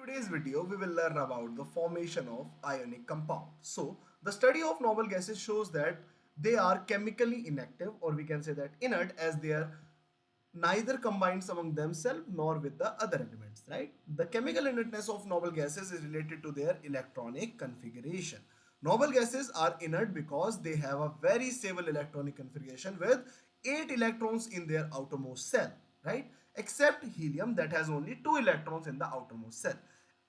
today's video, we will learn about the formation of ionic compound. So, the study of noble gases shows that they are chemically inactive, or we can say that inert, as they are neither combines among themselves nor with the other elements, right? The chemical inertness of noble gases is related to their electronic configuration. Noble gases are inert because they have a very stable electronic configuration with 8 electrons in their outermost shell, right? Except helium that has only 2 electrons in the outermost shell.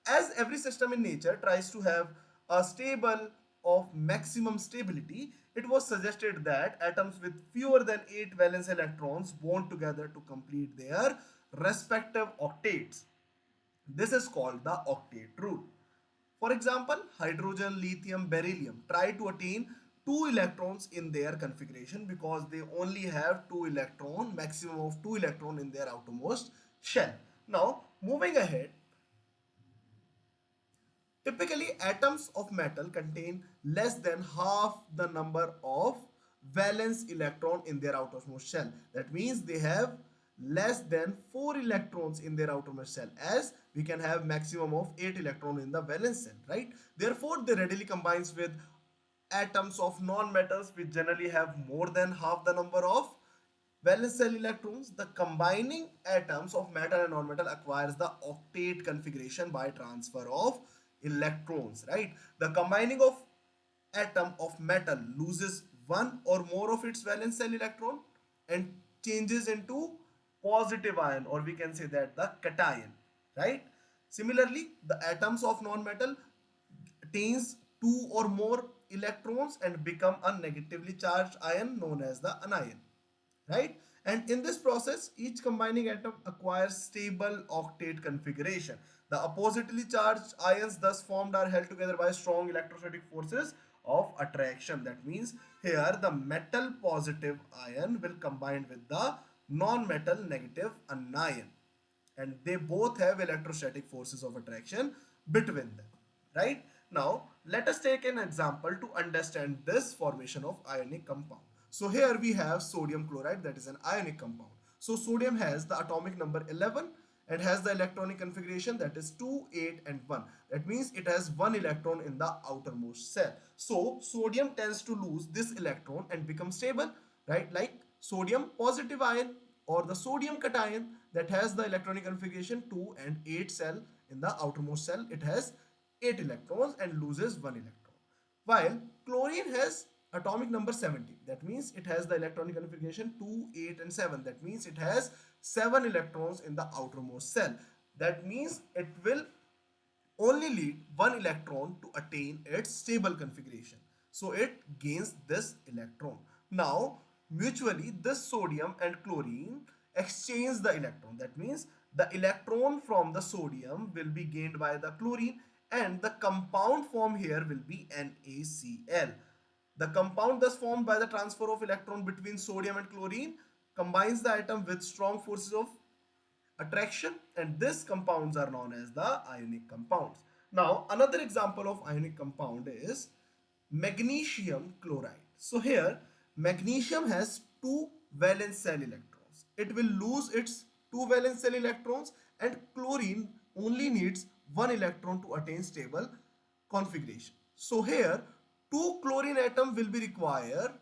As every system in nature tries to have a stable of maximum stability, it was suggested that atoms with fewer than 8 valence electrons bond together to complete their respective octets. This is called the octet rule. For example, hydrogen, lithium, beryllium try to attain 2 electrons in their configuration because they only have 2 electron, maximum of 2 electron in their outermost shell. Now, moving ahead, typically, atoms of metal contain less than half the number of valence electron in their outermost shell. That means they have less than 4 electrons in their outermost shell, as we can have maximum of 8 electron in the valence shell, right? Therefore, they readily combines with atoms of non-metals which generally have more than half the number of valence shell electrons. The combining atoms of metal and non-metal acquires the octet configuration by transfer of electrons, right? The combining of atom of metal loses one or more of its valence shell electron and changes into positive ion, or we can say that the cation, right? Similarly, the atoms of non-metal attains two or more electrons and become a negatively charged ion known as the anion, right? And in this process, each combining atom acquires stable octet configuration. The oppositely charged ions thus formed are held together by strong electrostatic forces of attraction. That means here the metal positive ion will combine with the non-metal negative anion, and they both have electrostatic forces of attraction between them, right? Now let us take an example to understand this formation of ionic compound. So here we have sodium chloride, that is an ionic compound. So sodium has the atomic number 11 and has the electronic configuration that is 2, 8 and 1. That means it has one electron in the outermost shell. So sodium tends to lose this electron and become stable, right? Like sodium positive ion or the sodium cation that has the electronic configuration 2 and 8 cell. In the outermost cell it has 8 electrons and loses 1 electron, while chlorine has atomic number 70. That means it has the electronic configuration 2, 8 and 7. That means it has 7 electrons in the outermost cell. That means it will only need one electron to attain its stable configuration. So it gains this electron. Now, mutually, this sodium and chlorine exchange the electron. That means the electron from the sodium will be gained by the chlorine, and the compound form here will be NaCl. The compound thus formed by the transfer of electron between sodium and chlorine combines the atom with strong forces of attraction, and these compounds are known as the ionic compounds. Now another example of ionic compound is magnesium chloride. So here magnesium has two valence shell electrons. It will lose its two valence shell electrons, and chlorine only needs one electron to attain stable configuration. So here two chlorine atom will be required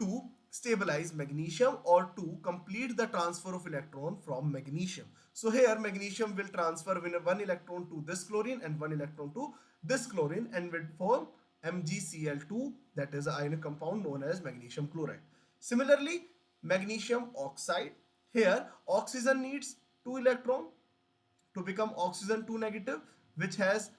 to stabilize magnesium or to complete the transfer of electron from magnesium. So here magnesium will transfer one electron to this chlorine and one electron to this chlorine and will form MgCl2, that is an ionic compound known as magnesium chloride. Similarly, magnesium oxide, here oxygen needs 2 electron to become oxygen 2 negative, which has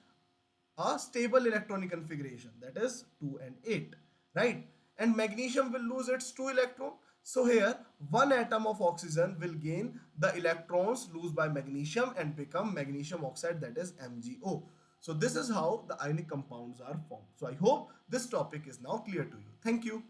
a stable electronic configuration, that is 2 and 8, right? And magnesium will lose its 2 electron. So here one atom of oxygen will gain the electrons lost by magnesium and become magnesium oxide, that is MgO. So this is how the ionic compounds are formed. So I hope this topic is now clear to you. Thank you.